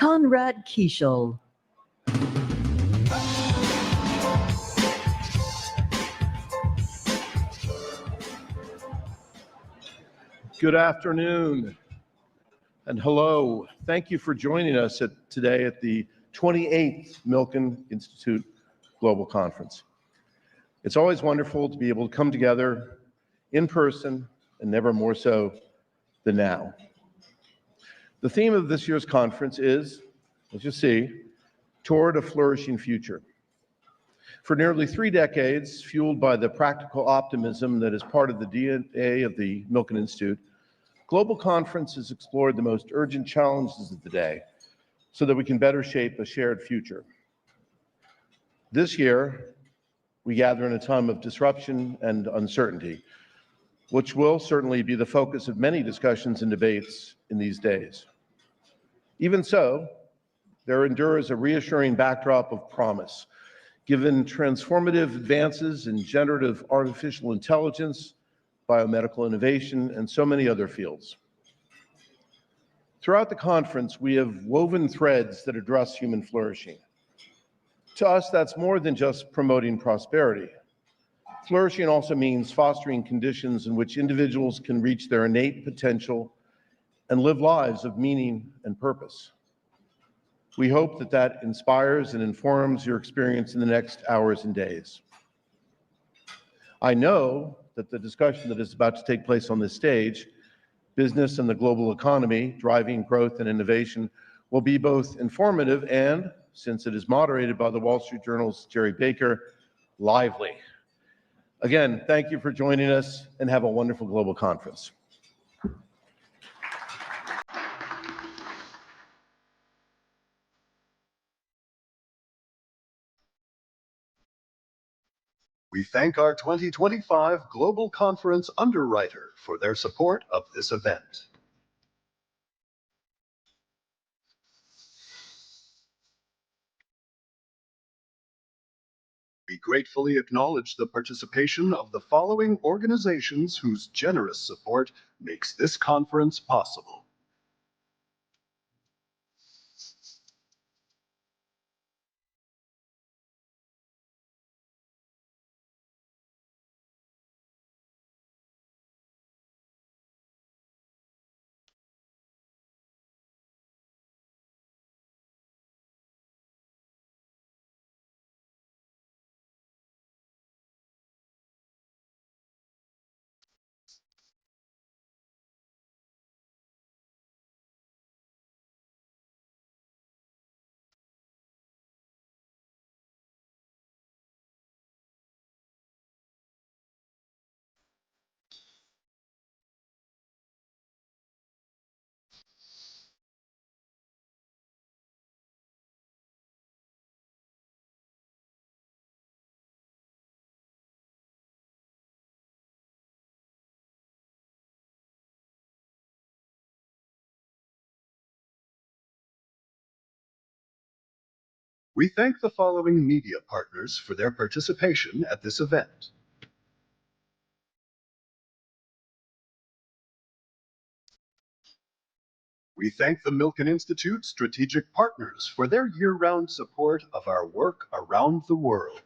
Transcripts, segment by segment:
Conrad Kiechel. Good afternoon and hello. Thank you for joining us today at the 28th Milken Institute Global Conference. It's always wonderful to be able to come together in person and never more so than now. The theme of this year's conference is, as you see, Toward a Flourishing Future. For nearly 3 decades, fueled by the practical optimism that is part of the DNA of the Milken Institute, Global Conference has explored the most urgent challenges of the day so that we can better shape a shared future. This year, we gather in a time of disruption and uncertainty, which will certainly be the focus of many discussions and debates in these days. Even so, there endures a reassuring backdrop of promise, given transformative advances in generative artificial intelligence, biomedical innovation, and so many other fields. Throughout the conference, we have woven threads that address human flourishing. To us, that's more than just promoting prosperity. Flourishing also means fostering conditions in which individuals can reach their innate potential and live lives of meaning and purpose. We hope that that inspires and informs your experience in the next hours and days. I know that the discussion that is about to take place on this stage, business and the global economy, driving growth and innovation, will be both informative and, since it is moderated by the Wall Street Journal's Gerard Baker, lively. Again, thank you for joining us and have a wonderful global conference. We thank our 2025 Global Conference underwriter for their support of this event. We gratefully acknowledge the participation of the following organizations whose generous support makes this conference possible. We thank the following media partners for their participation at this event. We thank the Milken Institute strategic partners for their year-round support of our work around the world.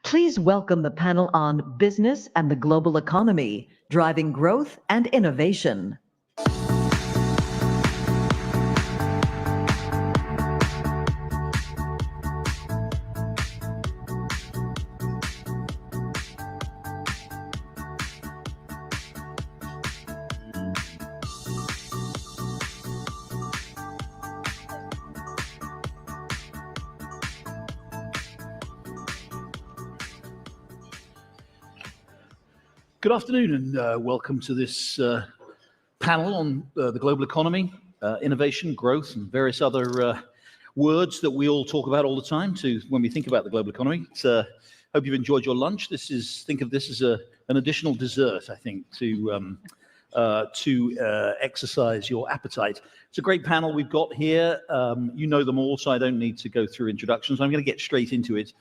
Please welcome the panel on Business and the Global Economy, Driving Growth and Innovation. Good afternoon and welcome to this panel on the global economy, innovation, growth, and various other words that we all talk about all the time when we think about the global economy. Hope you've enjoyed your lunch. Think of this as an additional dessert, I think, to to exercise your appetite. It's a great panel we've got here. You know them all, so I don't need to go through introductions. I'm going to get straight into it.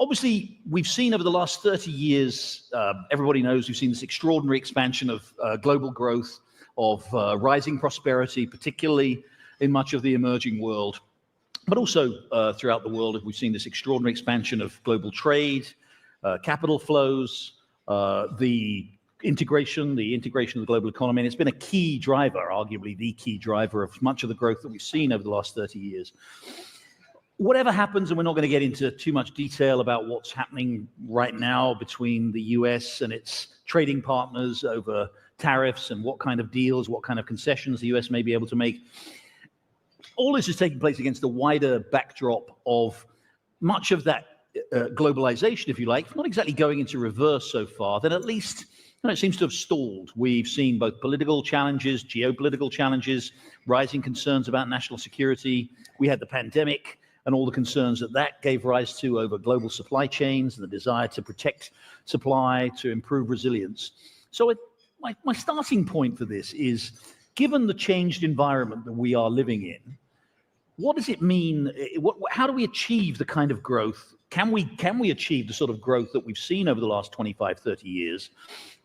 Obviously, we've seen over the last 30 years, everybody knows we've seen this extraordinary expansion of global growth, of rising prosperity, particularly in much of the emerging world, but also throughout the world, we've seen this extraordinary expansion of global trade, capital flows, the integration of the global economy, and it's been a key driver, arguably the key driver of much of the growth that we've seen over the last 30 years. Whatever happens, and we're not going to get into too much detail about what's happening right now between the US and its trading partners over tariffs and what kind of deals, what kind of concessions the US may be able to make. All this is taking place against the wider backdrop of much of that globalization, if you like, not exactly going into reverse so far, then at least it seems to have stalled. We've seen both political challenges, geopolitical challenges, rising concerns about national security. We had the pandemic and all the concerns that that gave rise to over global supply chains and the desire to protect supply, to improve resilience. So my starting point for this is, given the changed environment that we are living in, what does it mean? How do we achieve the kind of growth? Can we achieve the sort of growth that we've seen over the last 25, 30 years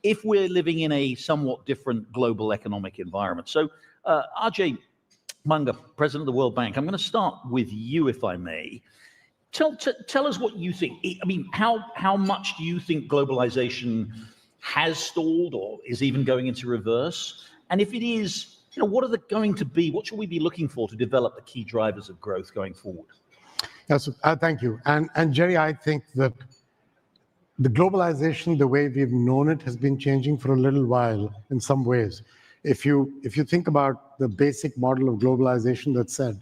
if we're living in a somewhat different global economic environment? So Ajay Banga, President of the World Bank, I'm going to start with you, if I may. Tell us what you think. I mean, how much do you think globalization has stalled or is even going into reverse? And if it is, what are they going to be? What should we be looking for to develop the key drivers of growth going forward? Yes, thank you. And Jerry, I think that the globalization, the way we've known it, has been changing for a little while in some ways. If you think about the basic model of globalization that said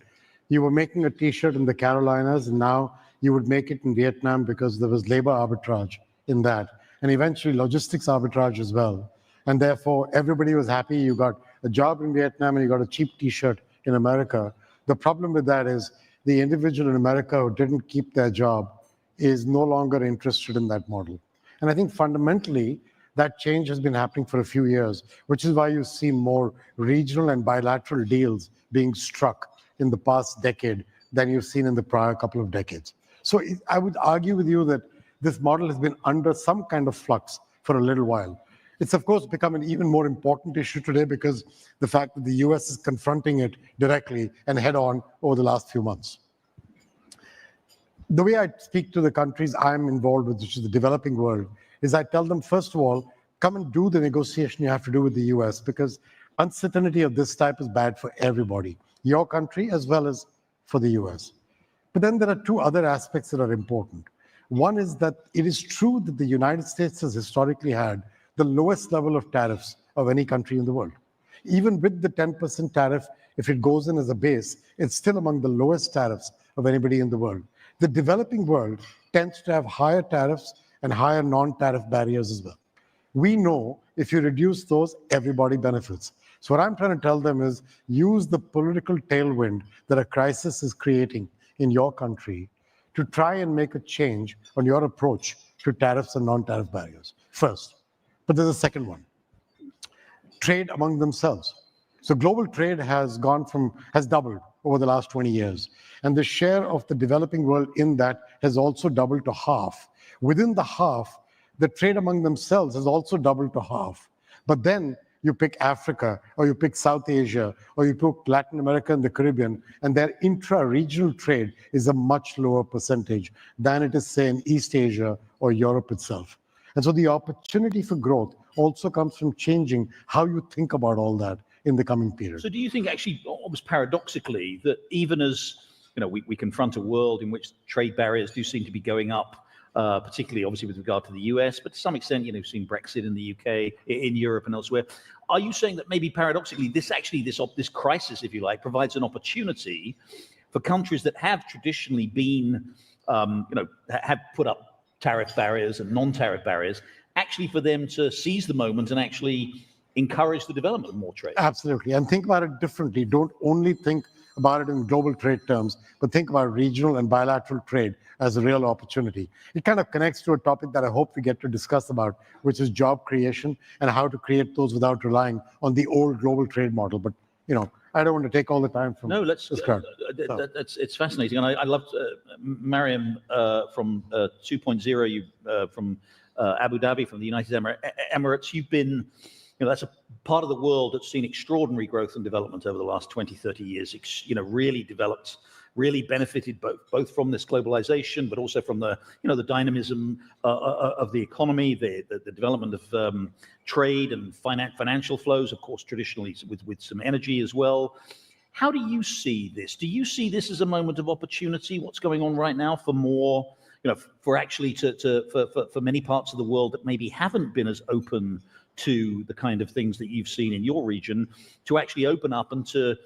you were making a T-shirt in the Carolinas and now you would make it in Vietnam because there was labor arbitrage in that, and eventually logistics arbitrage as well. And therefore, everybody was happy. You got a job in Vietnam and you got a cheap T-shirt in America. The problem with that is the individual in America who didn't keep their job is no longer interested in that model. And I think fundamentally, that change has been happening for a few years, which is why you see more regional and bilateral deals being struck in the past decade than you've seen in the prior couple of decades. So I would argue with you that this model has been under some kind of flux for a little while. It's, of course, become an even more important issue today because the fact that the US is confronting it directly and head-on over the last few months. The way I speak to the countries I'm involved with, which is the developing world, is I tell them, first of all, come and do the negotiation you have to do with the US, because uncertainty of this type is bad for everybody, your country as well as for the US. But then there are two other aspects that are important. One is that it is true that the United States has historically had the lowest level of tariffs of any country in the world. Even with the 10% tariff, if it goes in as a base, it's still among the lowest tariffs of anybody in the world. The developing world tends to have higher tariffs and higher non-tariff barriers as well. We know if you reduce those, everybody benefits. So what I'm trying to tell them is use the political tailwind that a crisis is creating in your country to try and make a change on your approach to tariffs and non-tariff barriers first. But there's a second one, trade among themselves. So global trade has doubled over the last 20 years. And the share of the developing world in that has also doubled to half. Within the half, the trade among themselves has also doubled to half. But then you pick Africa, or you pick South Asia, or you pick Latin America and the Caribbean, and their intra-regional trade is a much lower percentage than it is, say, in East Asia or Europe itself. And so the opportunity for growth also comes from changing how you think about all that in the coming period. So do you think, actually, almost paradoxically, that even as we confront a world in which trade barriers do seem to be going up, particularly obviously with regard to the US, but to some extent, we've seen Brexit in the UK, in Europe and elsewhere. Are you saying that maybe paradoxically, this crisis, if you like, provides an opportunity for countries that have traditionally been, have put up tariff barriers and non-tariff barriers, actually for them to seize the moment and actually encourage the development of more trade? Absolutely. And think about it differently. Don't only think about it in global trade terms, but think about regional and bilateral trade as a real opportunity. It kind of connects to a topic that I hope we get to discuss about, which is job creation and how to create those without relying on the old global trade model. But, I don't want to take all the time from this crowd. It's fascinating, and I loved Mariam from 2.0. From Abu Dhabi, from the United Emirates. You've been, that's a part of the world that's seen extraordinary growth and development over the last 20, 30 years. Really developed, really benefited both from this globalization, but also from the, the dynamism of the economy, the development of trade and financial flows, of course, traditionally with some energy as well. How do you see this? Do you see this as a moment of opportunity? What's going on right now for more, for actually for many parts of the world that maybe haven't been as open to the kind of things that you've seen in your region, to actually open up and to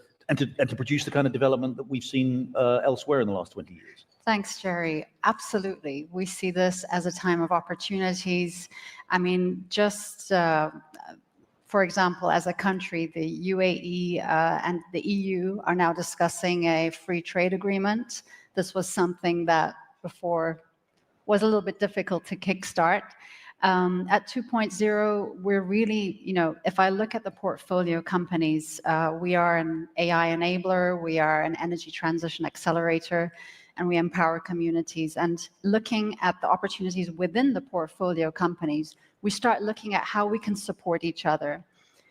produce the kind of development that we've seen elsewhere in the last 20 years? Thanks, Jerry. Absolutely. We see this as a time of opportunities. I mean, just for example, as a country, the UAE and the EU are now discussing a free trade agreement. This was something that before was a little bit difficult to kickstart. At 2.0, we're really, if I look at the portfolio companies, we are an AI enabler, we are an energy transition accelerator, and we empower communities. And looking at the opportunities within the portfolio companies, we start looking at how we can support each other.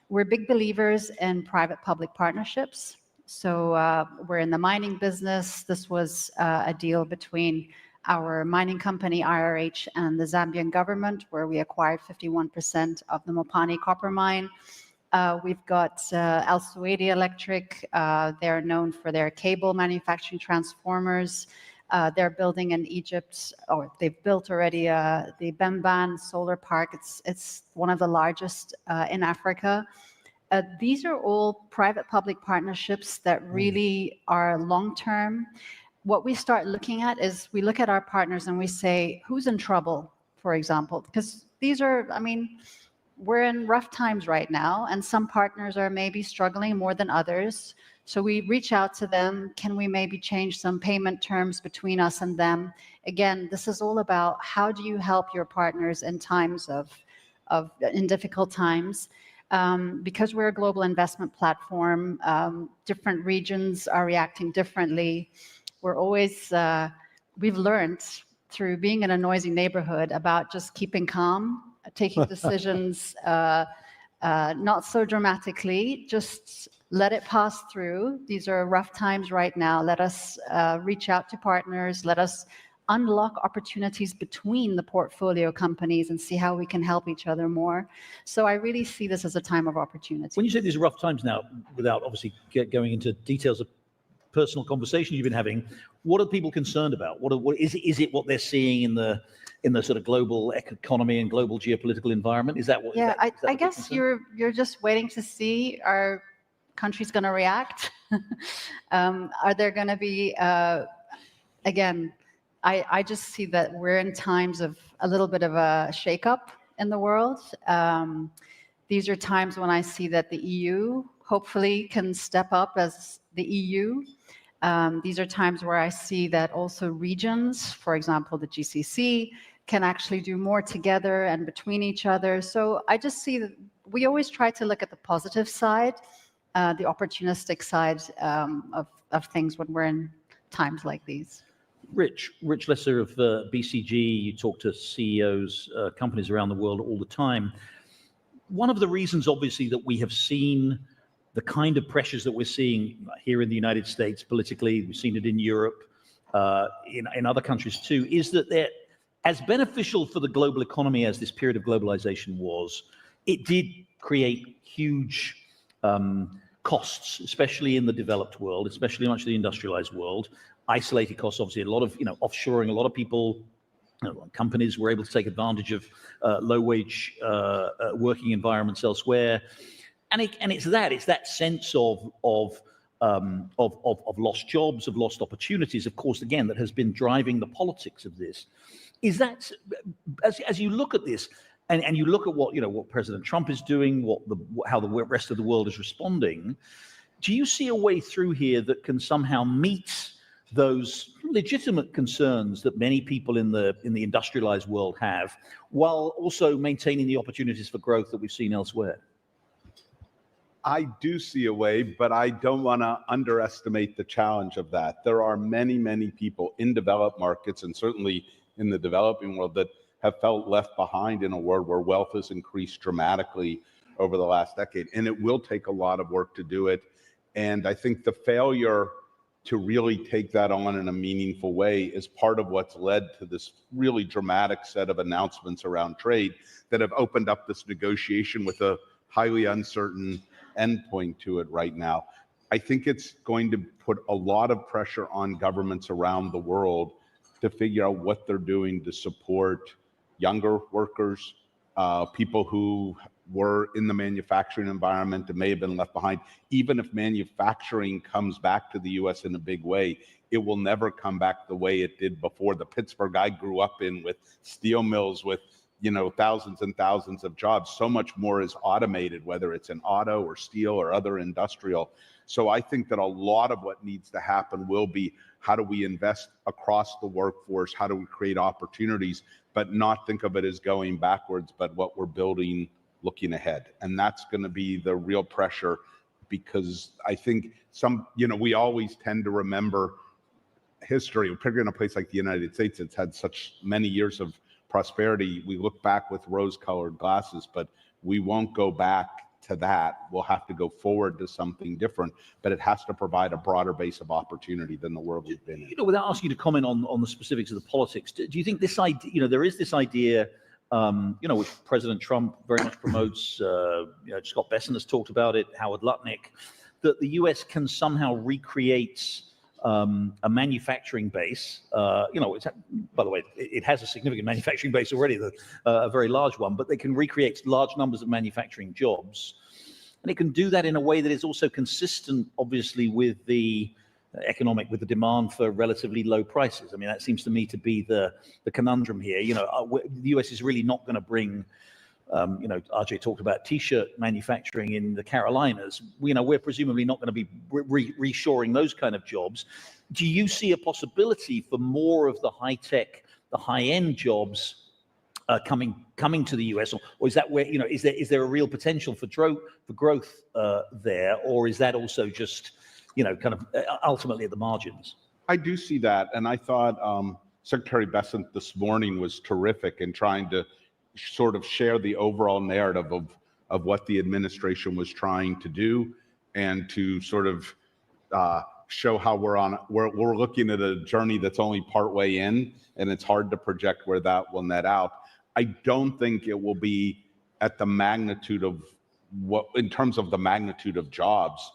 We're big believers in private-public partnerships. So we're in the mining business. This was a deal between our mining company, IRH, and the Zambian government, where we acquired 51% of the Mopani copper mine. We've got Al Suwaidi Electric. They're known for their cable manufacturing transformers. They're building in Egypt, or they've built already the Bemban solar park. It's one of the largest in Africa. These are all private-public partnerships that really are long-term. What we start looking at is we look at our partners and we say, who's in trouble, for example? Because these are, we're in rough times right now, and some partners are maybe struggling more than others. So we reach out to them. Can we maybe change some payment terms between us and them? Again, this is all about how do you help your partners in times in difficult times. Because we're a global investment platform, different regions are reacting differently. We're always, we've learned through being in a noisy neighborhood about just keeping calm, taking decisions not so dramatically, just let it pass through. These are rough times right now. Let us reach out to partners. Let us unlock opportunities between the portfolio companies and see how we can help each other more. So I really see this as a time of opportunity. When you say these are rough times now, without obviously going into details of personal conversations you've been having, what are people concerned about? What is it what they're seeing in the sort of global economy and global geopolitical environment? Is that what? Yeah, is that I guess you're just waiting to see, are countries going to react? Are there going to be again? I just see that we're in times of a little bit of a shakeup in the world. These are times when I see that the EU hopefully can step up as the EU. These are times where I see that also regions, for example, the GCC, can actually do more together and between each other. So I just see that we always try to look at the positive side, the opportunistic side of things when we're in times like these. Rich Lesser of BCG, you talk to CEOs, companies around the world all the time. One of the reasons, obviously, that we have seen the kind of pressures that we're seeing here in the United States politically, we've seen it in Europe, in other countries too, is that they're as beneficial for the global economy as this period of globalization was. It did create huge costs, especially in the developed world, especially much of the industrialized world. Isolated costs, obviously, a lot of offshoring. A lot of people, companies were able to take advantage of low-wage working environments elsewhere, and it's that sense of lost jobs, of lost opportunities, of course, again, that has been driving the politics of this. Is that, as you look at this, and you look at what President Trump is doing, how the rest of the world is responding, Do you see a way through here that can somehow meet those legitimate concerns that many people in the industrialized world have, while also maintaining the opportunities for growth that we've seen elsewhere? I do see a way, but I don't want to underestimate the challenge of that. There are many, many people in developed markets and certainly in the developing world that have felt left behind in a world where wealth has increased dramatically over the last decade. And it will take a lot of work to do it. And I think the failure to really take that on in a meaningful way is part of what's led to this really dramatic set of announcements around trade that have opened up this negotiation with a highly uncertain endpoint to it right now. I think it's going to put a lot of pressure on governments around the world to figure out what they're doing to support younger workers, people who were in the manufacturing environment and may have been left behind. Even if manufacturing comes back to the US in a big way, it will never come back the way it did before. The Pittsburgh I grew up in, with steel mills, with thousands and thousands of jobs, so much more is automated, whether it's in auto or steel or other industrial. So I think that a lot of what needs to happen will be, how do we invest across the workforce? How do we create opportunities, but not think of it as going backwards, but what we're building looking ahead. And that's going to be the real pressure, because I think we always tend to remember history, particularly in a place like the United States. It's had such many years of prosperity. We look back with rose-colored glasses, but we won't go back to that. We'll have to go forward to something different, but it has to provide a broader base of opportunity than the world we've been in. Without asking you to comment on the specifics of the politics, do you think this idea, there is this idea, which President Trump very much promotes, Scott Besson has talked about it, Howard Lutnick, that the US can somehow recreate a manufacturing base. By the way, it has a significant manufacturing base already, a very large one, but they can recreate large numbers of manufacturing jobs. And it can do that in a way that is also consistent, obviously, with the demand for relatively low prices. I mean, that seems to me to be the conundrum here. The US is really not going to bring, Ajay talked about T-shirt manufacturing in the Carolinas. We're presumably not going to be reshoring those kind of jobs. Do you see a possibility for more of the high-tech, the high-end jobs coming to the US, or is that where is there a real potential for growth there, or is that also just kind of ultimately at the margins? I do see that, and I thought Secretary Besant this morning was terrific in trying to sort of share the overall narrative of what the administration was trying to do, and to sort of show how we're looking at a journey that's only partway in, and it's hard to project where that will net out. I don't think it will be at the magnitude of in terms of the magnitude of jobs.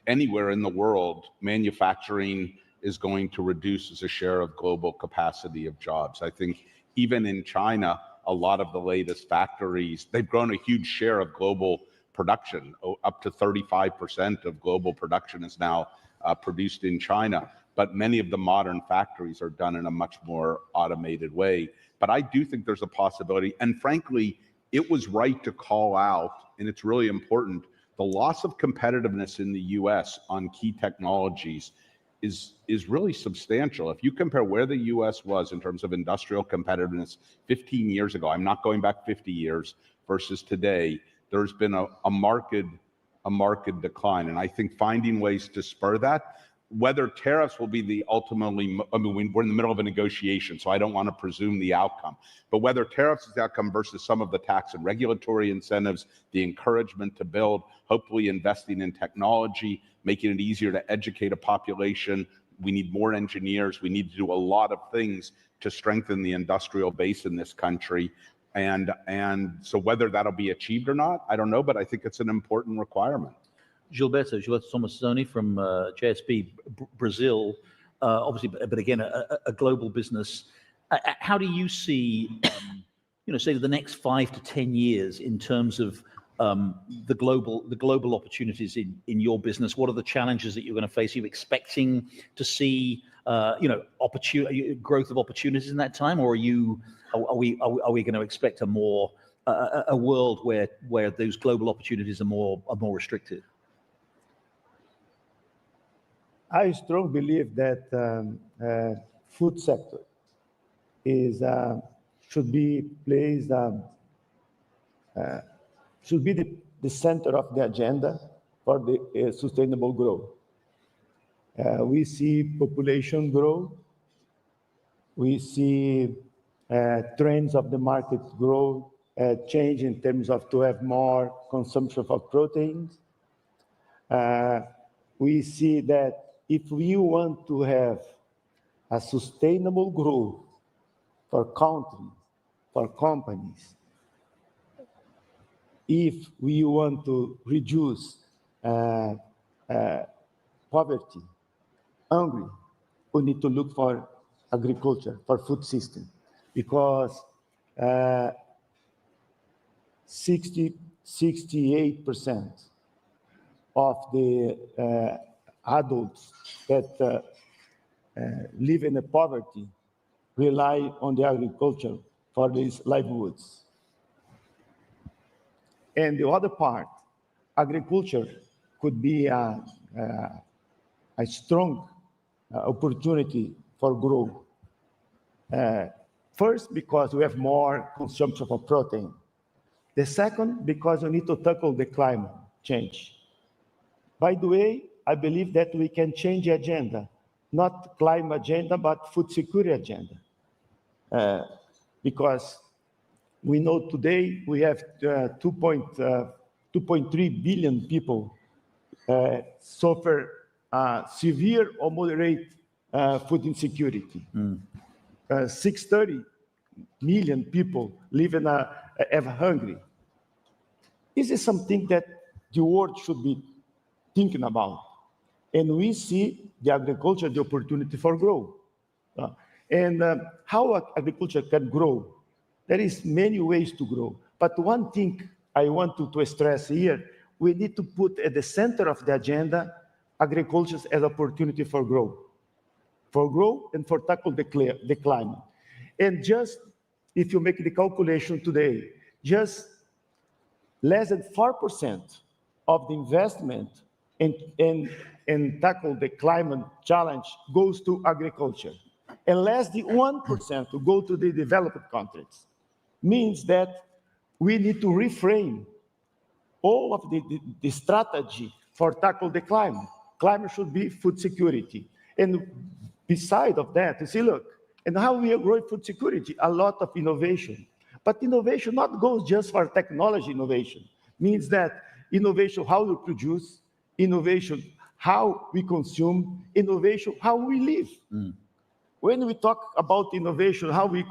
Anywhere in the world, manufacturing is going to reduce as a share of global capacity of jobs. I think even in China, a lot of the latest factories, they've grown a huge share of global production. Up to 35% of global production is now produced in China. But many of the modern factories are done in a much more automated way. But I do think there's a possibility. And frankly, it was right to call out, and it's really important, the loss of competitiveness in the US on key technologies is really substantial. If you compare where the US was in terms of industrial competitiveness 15 years ago, I'm not going back 50 years, versus today, there's been a marked decline. And I think finding ways to spur that, whether tariffs will be the ultimately, we're in the middle of a negotiation, so I don't want to presume the outcome, but whether tariffs is the outcome versus some of the tax and regulatory incentives, the encouragement to build, hopefully investing in technology, making it easier to educate a population. We need more engineers. We need to do a lot of things to strengthen the industrial base in this country. And so whether that'll be achieved or not, I don't know, but I think it's an important requirement. Gilberto Tomassoni from JSB Brazil, obviously, but again, a global business. How do you see, say the next 5 to 10 years in terms of the global opportunities in your business? What are the challenges that you're going to face? Are you expecting to see, growth of opportunities in that time, or are we going to expect a world where those global opportunities are more restricted? I strongly believe that food sector is should be placed should be the center of the agenda for the sustainable growth. We see population grow. We see trends of the market grow, change in terms of to have more consumption of proteins. We see that if we want to have a sustainable growth for countries, for companies, if we want to reduce poverty, hungry, we need to look for agriculture, for food system, because 68% of the adults that live in poverty rely on the agriculture for these livelihoods. And the other part, agriculture could be a strong opportunity for growth. First, because we have more consumption of protein. The second, because we need to tackle the climate change. By the way, I believe that we can change the agenda, not climate agenda, but food security agenda. Because we know today we have 2.3 billion people suffer severe or moderate food insecurity. 630 million people live in have hungry. This is something that the world should be thinking about. And we see the agriculture, the opportunity for growth. And how agriculture can grow? There is many ways to grow. But one thing I want to stress here, we need to put at the center of the agenda agriculture as opportunity for growth and for tackle the climate. And just if you make the calculation today, just less than 4% of the investment in tackle the climate challenge goes to agriculture, and less than 1% to go to the developed countries. Means that we need to reframe all of the strategy for tackle the climate. Climate should be food security. And beside of that, you see, look, and how we are growing food security, a lot of innovation. But innovation not goes just for technology innovation. Means that innovation, how we produce, innovation, how we consume, innovation, how we live. When we talk about innovation, how we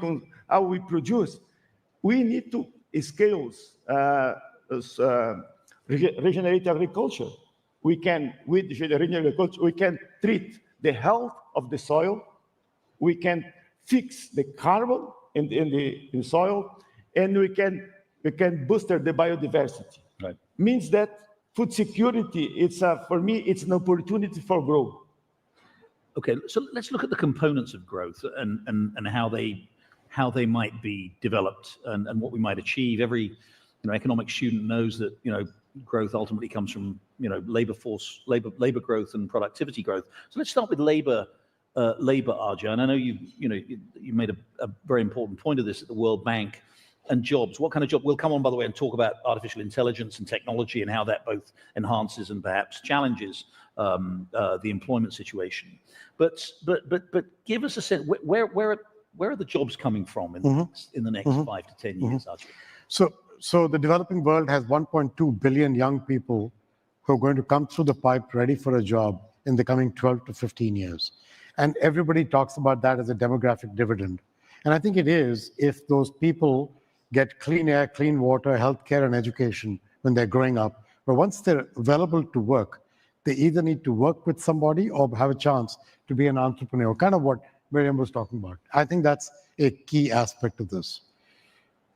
produce, we need to scale regenerative agriculture. We can, with regenerative agriculture, we can treat the health of the soil, we can fix the carbon in the soil, and we can boost the biodiversity. Right. Means that food security, it's for me, it's an opportunity for growth. Okay, so let's look at the components of growth and how they might be developed and what we might achieve. Every economic student knows that growth ultimately comes from labor growth and productivity growth. So let's start with labor, Ajay. And I know you made a very important point of this at the World Bank. And jobs, what kind of job? We'll come on, by the way, and talk about artificial intelligence and technology and how that both enhances and perhaps challenges the employment situation. But give us a sense, where are the jobs coming from in the next 5 to 10 years, Ajay? So the developing world has 1.2 billion young people who are going to come through the pipe ready for a job in the coming 12 to 15 years. And everybody talks about that as a demographic dividend. And I think it is if those people get clean air, clean water, healthcare, and education when they're growing up. But once they're available to work, they either need to work with somebody or have a chance to be an entrepreneur, kind of what Miriam was talking about. I think that's a key aspect of this.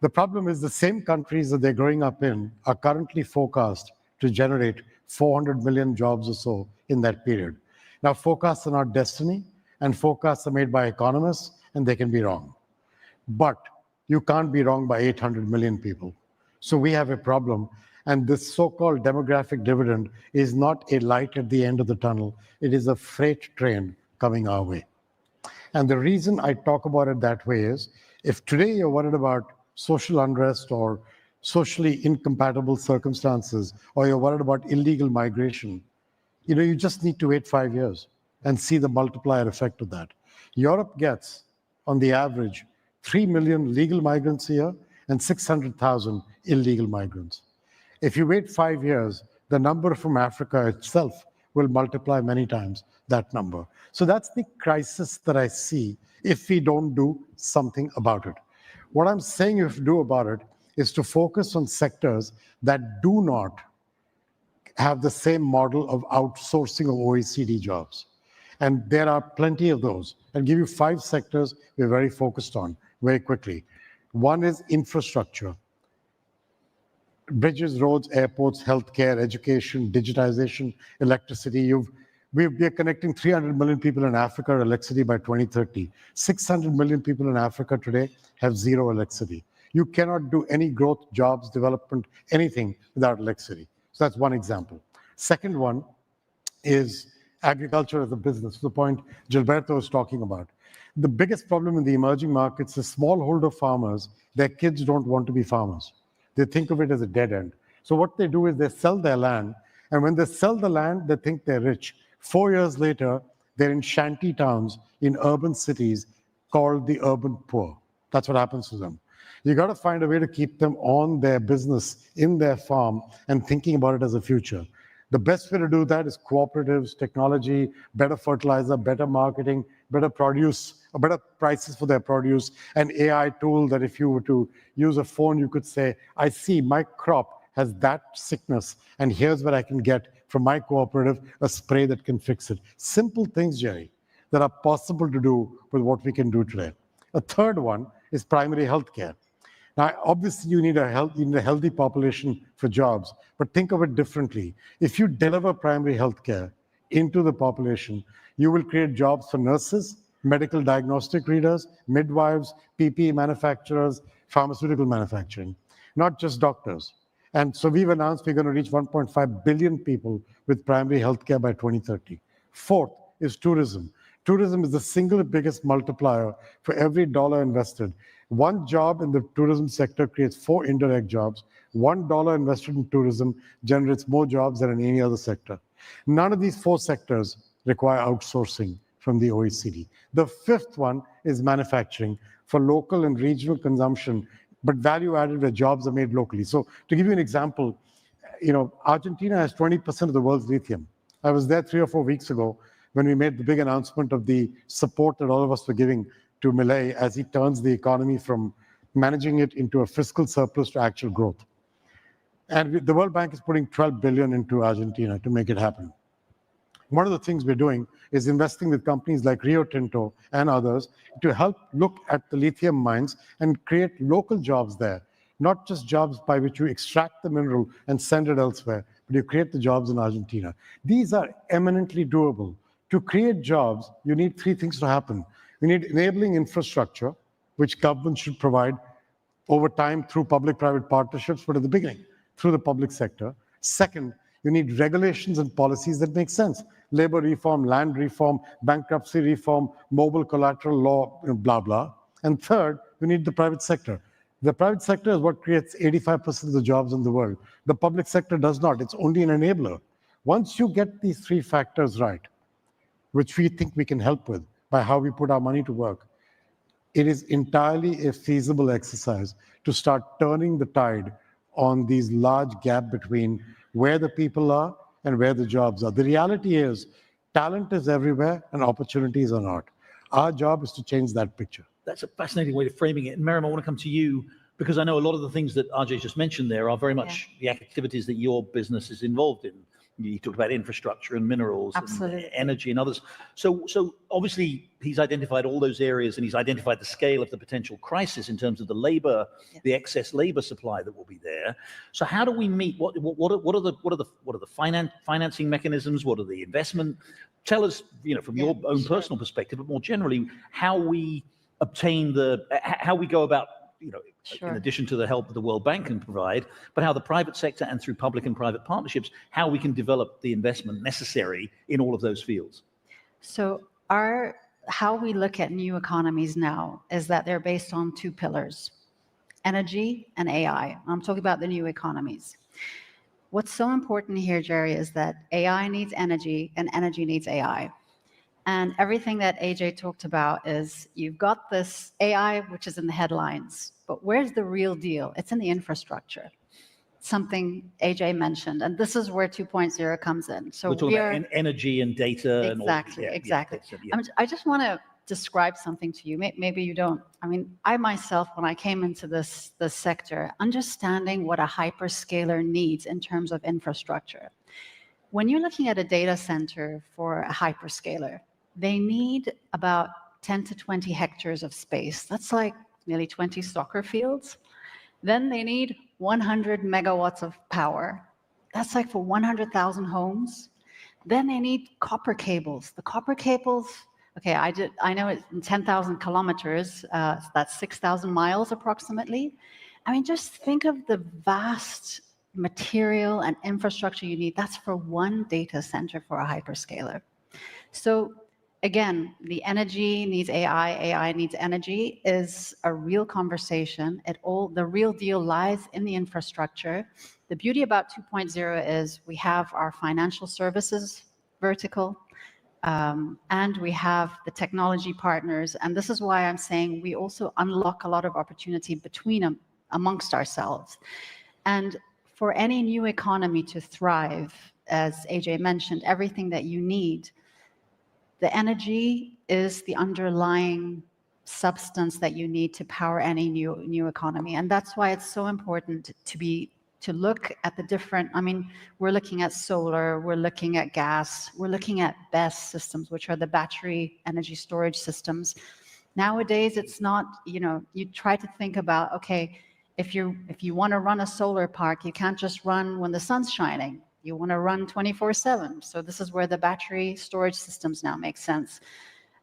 The problem is the same countries that they're growing up in are currently forecast to generate 400 million jobs or so in that period. Now, forecasts are not destiny, and forecasts are made by economists, and they can be wrong. But you can't be wrong by 800 million people. So we have a problem. And this so-called demographic dividend is not a light at the end of the tunnel. It is a freight train coming our way. And the reason I talk about it that way is, if today you're worried about social unrest or socially incompatible circumstances, or you're worried about illegal migration, you just need to wait 5 years and see the multiplier effect of that. Europe gets, on the average, 3 million legal migrants a year and 600,000 illegal migrants. If you wait 5 years, the number from Africa itself will multiply many times that number. So that's the crisis that I see if we don't do something about it. What I'm saying you have to do about it is to focus on sectors that do not have the same model of outsourcing of OECD jobs. And there are plenty of those. I'll give you 5 sectors we're very focused on very quickly. One is infrastructure. Bridges, roads, airports, healthcare, education, digitization, electricity. We are connecting 300 million people in Africa to electricity by 2030. 600 million people in Africa today have zero electricity. You cannot do any growth, jobs, development, anything without electricity. So that's one example. Second one is agriculture as a business, the point Gilberto was talking about. The biggest problem in the emerging markets is smallholder farmers, their kids don't want to be farmers. They think of it as a dead end. So what they do is they sell their land, and when they sell the land, they think they're rich. 4 years later, they're in shanty towns in urban cities called the urban poor. That's what happens to them. You got to find a way to keep them on their business, in their farm, and thinking about it as a future. The best way to do that is cooperatives, technology, better fertilizer, better marketing, better produce, better prices for their produce, an AI tool that if you were to use a phone, you could say, I see my crop has that sickness, and here's what I can get from my cooperative, a spray that can fix it. Simple things, Jerry, that are possible to do with what we can do today. A third one is primary health care. Now, obviously, you need a healthy population for jobs, but think of it differently. If you deliver primary health care into the population, you will create jobs for nurses, medical diagnostic readers, midwives, PPE manufacturers, pharmaceutical manufacturing, not just doctors. And so we've announced we're going to reach 1.5 billion people with primary health care by 2030. Fourth is tourism. Tourism is the single biggest multiplier for every dollar invested. One job in the tourism sector creates 4 indirect jobs. $1 invested in tourism generates more jobs than in any other sector. None of these 4 sectors require outsourcing from the OECD. The fifth one is manufacturing for local and regional consumption, but value added where jobs are made locally. So to give you an example, Argentina has 20% of the world's lithium. I was there 3 or 4 weeks ago when we made the big announcement of the support that all of us were giving to Milei as he turns the economy from managing it into a fiscal surplus to actual growth. And the World Bank is putting 12 billion into Argentina to make it happen. One of the things we're doing is investing with companies like Rio Tinto and others to help look at the lithium mines and create local jobs there, not just jobs by which you extract the mineral and send it elsewhere, but you create the jobs in Argentina. These are eminently doable. To create jobs, you need 3 things to happen. You need enabling infrastructure, which government should provide over time through public-private partnerships, but at the beginning, through the public sector. Second, you need regulations and policies that make sense. Labor reform, land reform, bankruptcy reform, mobile collateral law, blah, blah. And third, you need the private sector. The private sector is what creates 85% of the jobs in the world. The public sector does not. It's only an enabler. Once you get these 3 factors right, which we think we can help with by how we put our money to work, it is entirely a feasible exercise to start turning the tide on these large gap between where the people are and where the jobs are. The reality is talent is everywhere and opportunities are not. Our job is to change that picture. That's a fascinating way of framing it. And Miriam, I want to come to you because I know a lot of the things that Ajay just mentioned there are very much the activities that your business is involved in. You talked about infrastructure and minerals and energy and others. So obviously he's identified all those areas and he's identified the scale of the potential crisis in terms of the labor, the excess labor supply that will be there. So how do we meet? What are the financing mechanisms? What are the investment? Tell us, from your own personal perspective, but more generally, how we obtain how we go about in addition to the help that the World Bank can provide, but how the private sector and through public and private partnerships, how we can develop the investment necessary in all of those fields. So how we look at new economies now is that they're based on two pillars, energy and AI. I'm talking about the new economies. What's so important here, Jerry, is that AI needs energy and energy needs AI. And everything that AJ talked about is you've got this AI, which is in the headlines, but where's the real deal? It's in the infrastructure. Something AJ mentioned, and this is where 2.0 comes in. So we're talking about energy and data. Exactly, and all, exactly. Yeah. I just want to describe something to you. Maybe you don't. I mean, I myself, when I came into this sector, understanding what a hyperscaler needs in terms of infrastructure. When you're looking at a data center for a hyperscaler, they need about 10 to 20 hectares of space. That's like nearly 20 soccer fields. Then they need 100 megawatts of power. That's like for 100,000 homes. Then they need copper cables. The copper cables, okay, I know it's 10,000 kilometers, that's 6,000 miles approximately. I mean, just think of the vast material and infrastructure you need. That's for one data center for a hyperscaler. So again, the energy needs AI, AI needs energy is a real conversation. The real deal lies in the infrastructure. The beauty about 2.0 is we have our financial services vertical, and we have the technology partners. And this is why I'm saying we also unlock a lot of opportunity between them, amongst ourselves. And for any new economy to thrive, as AJ mentioned, everything that you need, the energy is the underlying substance that you need to power any new economy. And that's why it's so important to look at the different, I mean, we're looking at solar, we're looking at gas, we're looking at BESS systems, which are the battery energy storage systems. Nowadays, it's not, you try to think about, okay, if you want to run a solar park, you can't just run when the sun's shining. You want to run 24/7. So this is where the battery storage systems now make sense.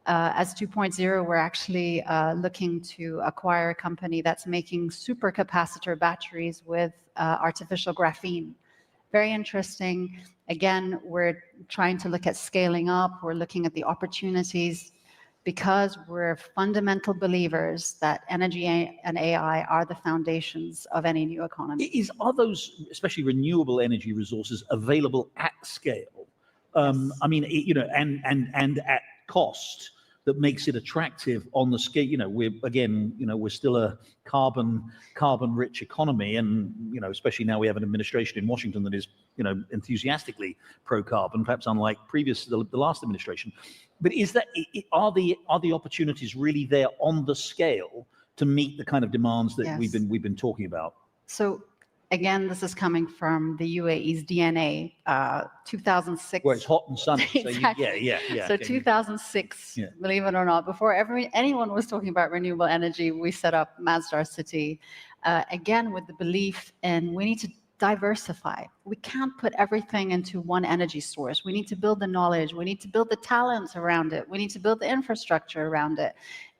As 2.0, we're actually looking to acquire a company that's making supercapacitor batteries with artificial graphene. Very interesting. Again, we're trying to look at scaling up. We're looking at the opportunities because we're fundamental believers that energy and AI are the foundations of any new economy. Are those, especially renewable energy resources, available at scale? Yes. I mean, and at cost that makes it attractive on the scale. We're still a carbon-rich economy, and especially now we have an administration in Washington that is enthusiastically pro-carbon, perhaps unlike the last administration. But are the opportunities really there on the scale to meet the kind of demands that Yes. we've been talking about? So again, this is coming from the UAE's DNA, 2006. Where it's hot and sunny. Exactly. Yeah. So 2006, Yeah. believe it or not, before anyone was talking about renewable energy, we set up Masdar City, again, with the belief in we need to diversify. We can't put everything into one energy source. We need to build the knowledge. We need to build the talents around it. We need to build the infrastructure around it.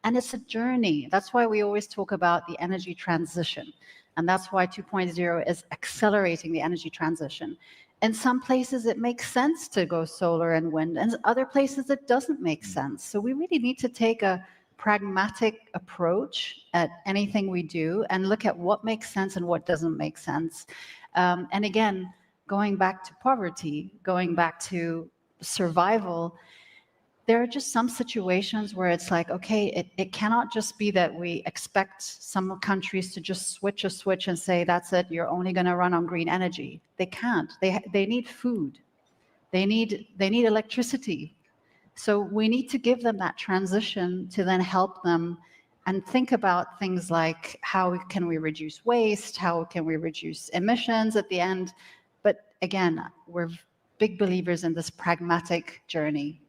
And it's a journey. That's why we always talk about the energy transition. And that's why 2.0 is accelerating the energy transition. In some places, it makes sense to go solar and wind, and other places, it doesn't make sense. So we really need to take a pragmatic approach at anything we do and look at what makes sense and what doesn't make sense. And again, going back to poverty, going back to survival, there are just some situations where it's like, okay, it cannot just be that we expect some countries to just switch a switch and say, that's it, you're only going to run on green energy. They can't. They need food. They need electricity. So we need to give them that transition to then help them and think about things like how can we reduce waste, how can we reduce emissions at the end. But again, we're big believers in this pragmatic journey.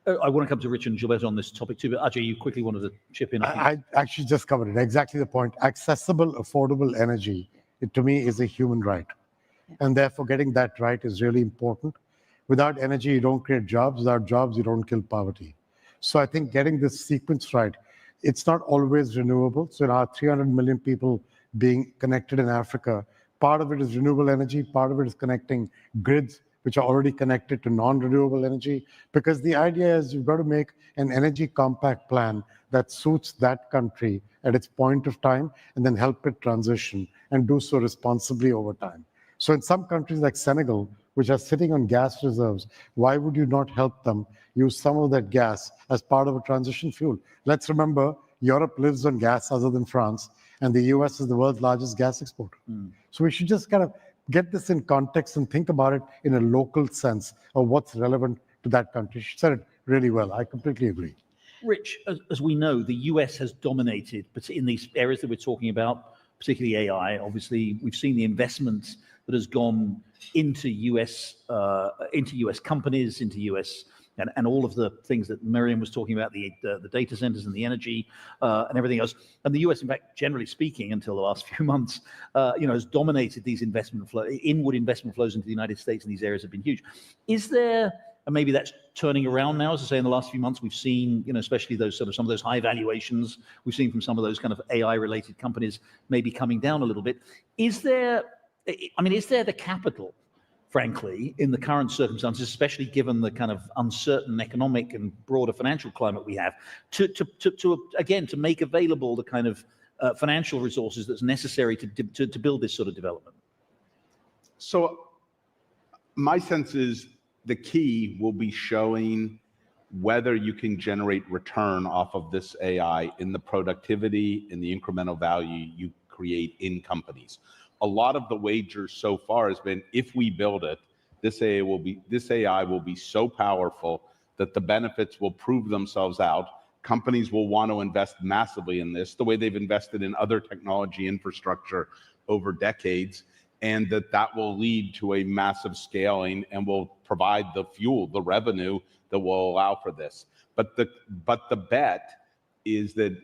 I want to come to Richard and Gilberto on this topic too, but Ajay, you quickly wanted to chip in. I actually just covered it. Exactly the point. Accessible, affordable energy, to me, is a human right. And therefore, getting that right is really important. Without energy, you don't create jobs. Without jobs, you don't kill poverty. So I think getting this sequence right, It's not always renewable. So in our 300 million people being connected in Africa, part of it is renewable energy, part of it is connecting grids, which are already connected to non-renewable energy, because the idea is you've got to make an energy compact plan that suits that country at its point of time and then help it transition and do so responsibly over time. So in some countries like Senegal, which are sitting on gas reserves, why would you not help them use some of that gas as part of a transition fuel? Let's remember, Europe lives on gas other than France, and the US is the world's largest gas exporter. So we should just kind of get this in context and think about it in a local sense of what's relevant to that country. She said it really well. I completely agree. Rich, as we know, the US has dominated in these areas that we're talking about, particularly AI. Obviously, we've seen the investment that has gone into US companies, into US, and all of the things that Miriam was talking about, the data centers and the energy and everything else. And the US, in fact, generally speaking, until the last few months, has dominated these inward investment flows into the United States, and these areas have been huge. Is there, and maybe that's turning around now, as I say, in the last few months, we've seen, especially some of those high valuations we've seen from some of those kind of AI-related companies maybe coming down a little bit. Is there the capital, frankly, in the current circumstances, especially given the kind of uncertain economic and broader financial climate we have, to make available the kind of financial resources that's necessary to build this sort of development? So my sense is the key will be showing whether you can generate return off of this AI in the productivity and the incremental value you create in companies. A lot of the wagers so far has been, if we build it, this AI will be so powerful that the benefits will prove themselves out. Companies will want to invest massively in this, the way they've invested in other technology infrastructure over decades, and that will lead to a massive scaling and will provide the fuel, the revenue that will allow for this. But the bet is that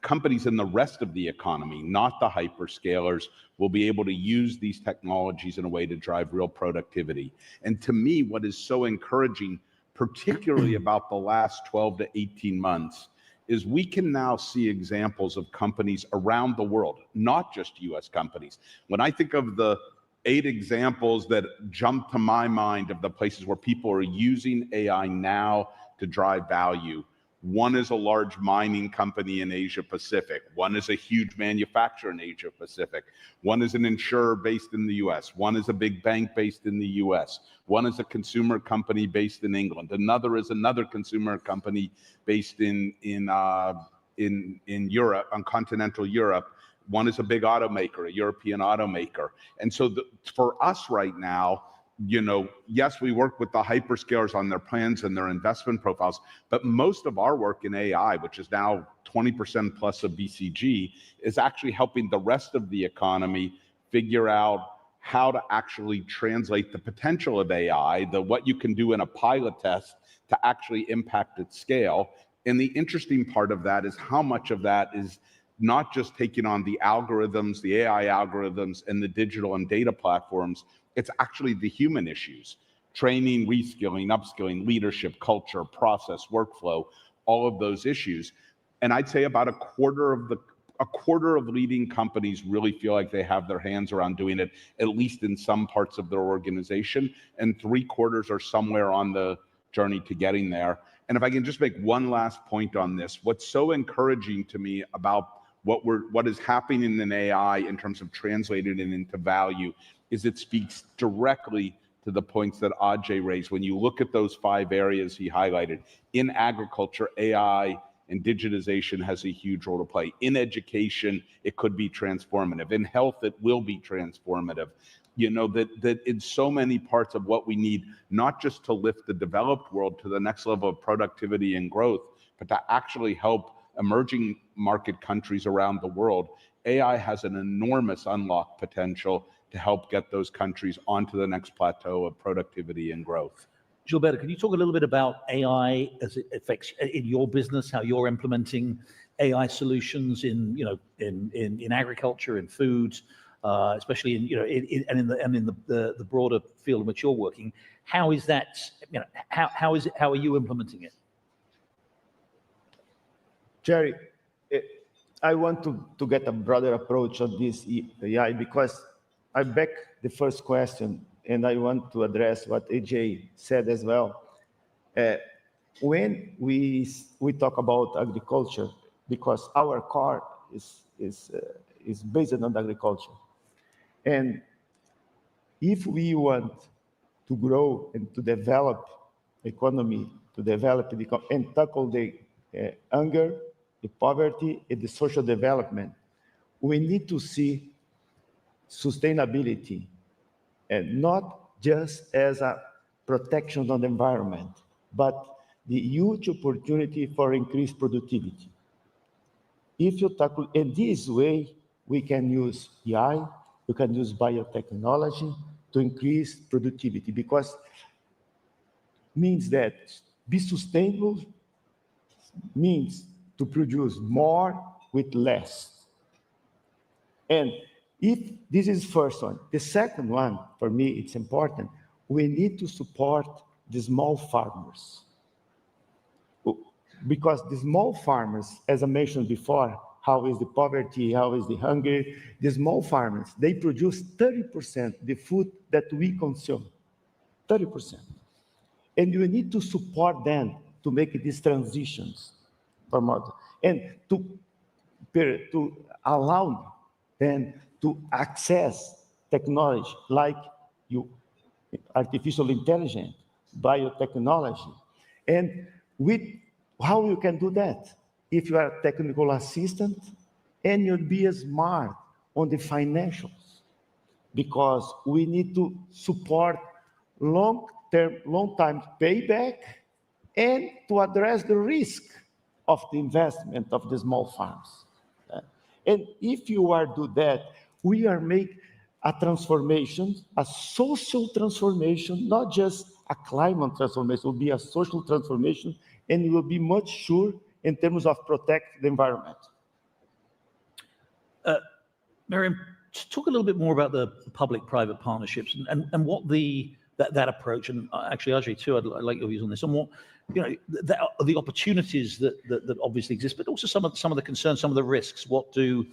companies in the rest of the economy, not the hyperscalers, will be able to use these technologies in a way to drive real productivity. And to me, what is so encouraging, particularly about the last 12 to 18 months, is we can now see examples of companies around the world, not just US companies. When I think of the 8 examples that jump to my mind of the places where people are using AI now to drive value, one is a large mining company in Asia Pacific. One is a huge manufacturer in Asia Pacific. One is an insurer based in the US. One is a big bank based in the US. One is a consumer company based in England. Another is another consumer company based in Europe, on continental Europe. One is a big automaker, a European automaker. And so for us right now, yes, we work with the hyperscalers on their plans and their investment profiles, but most of our work in AI, which is now 20% plus of BCG, is actually helping the rest of the economy figure out how to actually translate the potential of AI, what you can do in a pilot test to actually impact at scale. And the interesting part of that is how much of that is not just taking on the algorithms, the AI algorithms, and the digital and data platforms. It's actually the human issues: training, reskilling, upskilling, leadership, culture, process, workflow, all of those issues. And I'd say about a quarter of leading companies really feel like they have their hands around doing it, at least in some parts of their organization, and 3/4 are somewhere on the journey to getting there. And if I can just make one last point on this, what's so encouraging to me about what is happening in AI in terms of translating it into value is it speaks directly to the points that Ajay raised. When you look at those 5 areas he highlighted, in agriculture, AI and digitization has a huge role to play. In education, it could be transformative. In health, it will be transformative. That in so many parts of what we need, not just to lift the developed world to the next level of productivity and growth, but to actually help emerging market countries around the world, AI has an enormous unlock potential to help get those countries onto the next plateau of productivity and growth. Gilberto, can you talk a little bit about AI as it affects in your business, how you're implementing AI solutions in agriculture and food, especially in the broader field in which you're working? How is that? How are you implementing it? Jerry, I want to get a broader approach on this AI because I back the first question and I want to address what Ajay said as well. When we talk about agriculture, because our core is based on agriculture, and if we want to grow and to develop economy, to develop and tackle the hunger, the poverty, and the social development, we need to see sustainability and not just as a protection of the environment, but the huge opportunity for increased productivity. If you tackle in this way, we can use AI, we can use biotechnology to increase productivity because means that be sustainable means to produce more with less. And if this is first one, the second one, for me, it's important. We need to support the small farmers. Because the small farmers, as I mentioned before, how is the poverty, how is the hunger, the small farmers, they produce 30% the food that we consume, 30%. And we need to support them to make these transitions from other, and to allow them to access technology like artificial intelligence, biotechnology, and with how you can do that? If you are a technical assistant and you'll be smart on the financials, because we need to support long-time payback and to address the risk of the investment of the small farms. And if you are do that, we are make a transformation, a social transformation, not just a climate transformation, it will be a social transformation, and it will be much sure in terms of protect the environment. Miriam, talk a little bit more about the public-private partnerships and what that approach, and actually Ajay too, I'd like your views on this, and what the opportunities that obviously exist, but also some of the concerns, some of the risks. What do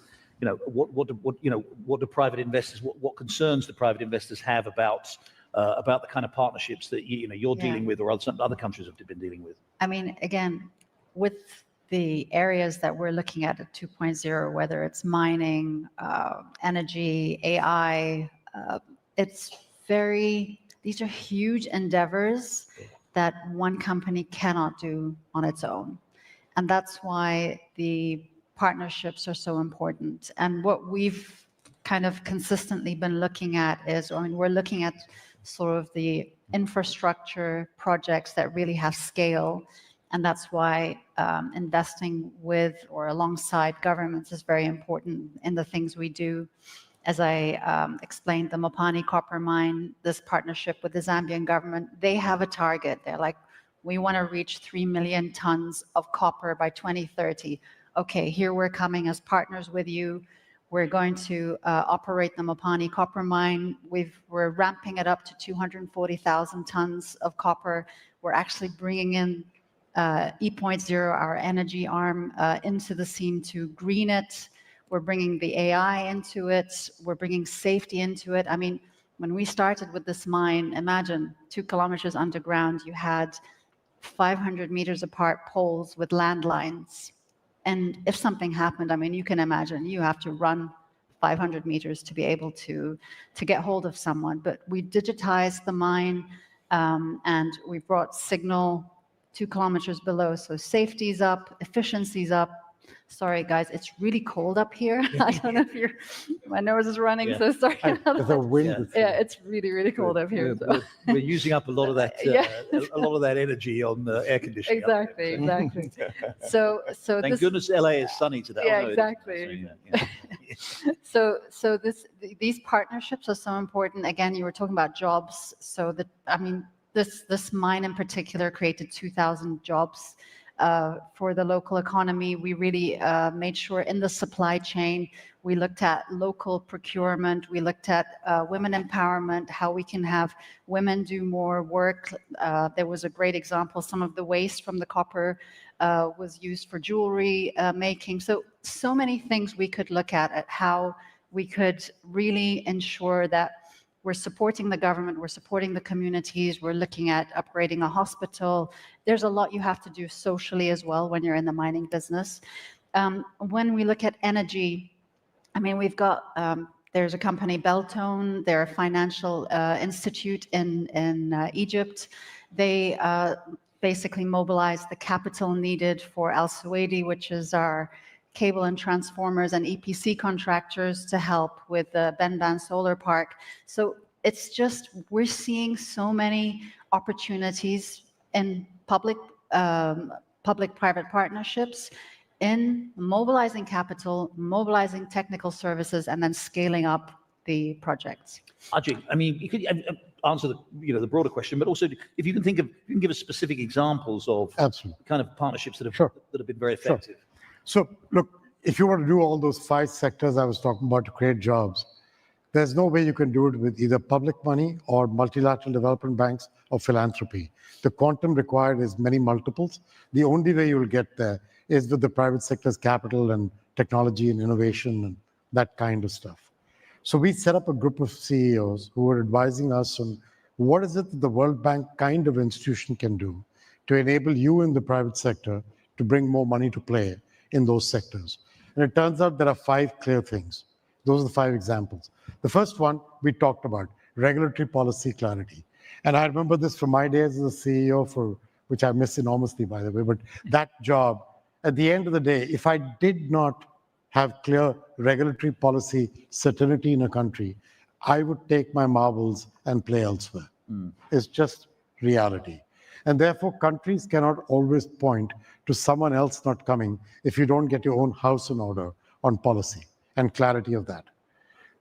private investors, what concerns do private investors have about the kind of partnerships that you're dealing with, or other countries have been dealing with? I mean, again, with the areas that we're looking at 2.0, whether it's mining, energy, AI, these are huge endeavors that one company cannot do on its own. And that's why the partnerships are so important. And what we've kind of consistently been looking at is, we're looking at sort of the infrastructure projects that really have scale. And that's why investing with or alongside governments is very important in the things we do. As I explained, the Mopani copper mine, this partnership with the Zambian government, they have a target. They're like, we want to reach 3 million tons of copper by 2030. Okay, here we're coming as partners with you. We're going to operate the Mopani copper mine. We're ramping it up to 240,000 tons of copper. We're actually bringing in E.0, our energy arm, into the scene to green it. We're bringing the AI into it. We're bringing safety into it. I mean, when we started with this mine, imagine 2 kilometers underground, you had 500 meters apart poles with landlines. And if something happened, I mean, you can imagine you have to run 500 meters to be able to get hold of someone. But we digitized the mine and we brought signal 2 kilometers below. So safety's up, efficiency's up. Sorry, guys, it's really cold up here. I don't know if my nose is running, so sorry. The wind. Yeah, it's really, really cold up here. We're using up a lot of that, a lot of that energy on air conditioning. Exactly. So thank goodness LA is sunny today. Yeah, exactly. So these partnerships are so important. Again, you were talking about jobs. So this mine in particular created 2,000 jobs. for the local economy. We really made sure in the supply chain, we looked at local procurement, we looked at women empowerment, how we can have women do more work. There was a great example, some of the waste from the copper was used for jewelry making. So many things we could look at how we could really ensure that we're supporting the government, we're supporting the communities, we're looking at upgrading a hospital. There's a lot you have to do socially as well when you're in the mining business. When we look at energy, I mean, we've got, there's a company, Beltone, they're a financial institute in Egypt. They basically mobilized the capital needed for Al Suwaidi, which is our cable and transformers and EPC contractors to help with the Benban Solar Park. So it's just, we're seeing so many opportunities in public-private partnerships in mobilizing capital, mobilizing technical services, and then scaling up the projects. Ajay, I mean, you could answer the broader question, but also if you can think of, you can give us specific examples of Absolutely. kind of partnerships that have that have been very Sure. effective. So look, if you want to do all those 5 sectors I was talking about to create jobs, there's no way you can do it with either public money or multilateral development banks or philanthropy. The quantum required is many multiples. The only way you will get there is with the private sector's capital and technology and innovation and that kind of stuff. So we set up a group of CEOs who were advising us on what is it that the World Bank kind of institution can do to enable you in the private sector to bring more money to play in those sectors. And it turns out there are 5 clear things. Those are the 5 examples. The first one we talked about, regulatory policy clarity. And I remember this from my days as a CEO, for which I miss enormously, by the way, but that job, at the end of the day, if I did not have clear regulatory policy certainty in a country, I would take my marbles and play elsewhere. It's just reality. And therefore, countries cannot always point to someone else not coming if you don't get your own house in order on policy and clarity of that.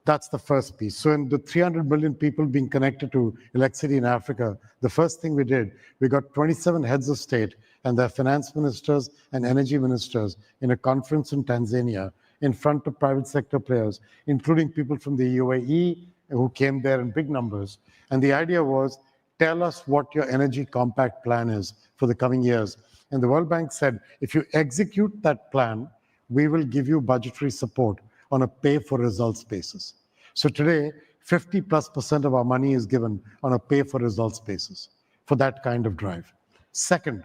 That's the first piece. So in the 300 million people being connected to electricity in Africa, the first thing we did, we got 27 heads of state and their finance ministers and energy ministers in a conference in Tanzania in front of private sector players, including people from the UAE who came there in big numbers. And the idea was, tell us what your energy compact plan is for the coming years. And the World Bank said, if you execute that plan, we will give you budgetary support on a pay-for-results basis. So today, 50+% of our money is given on a pay-for-results basis for that kind of drive. Second,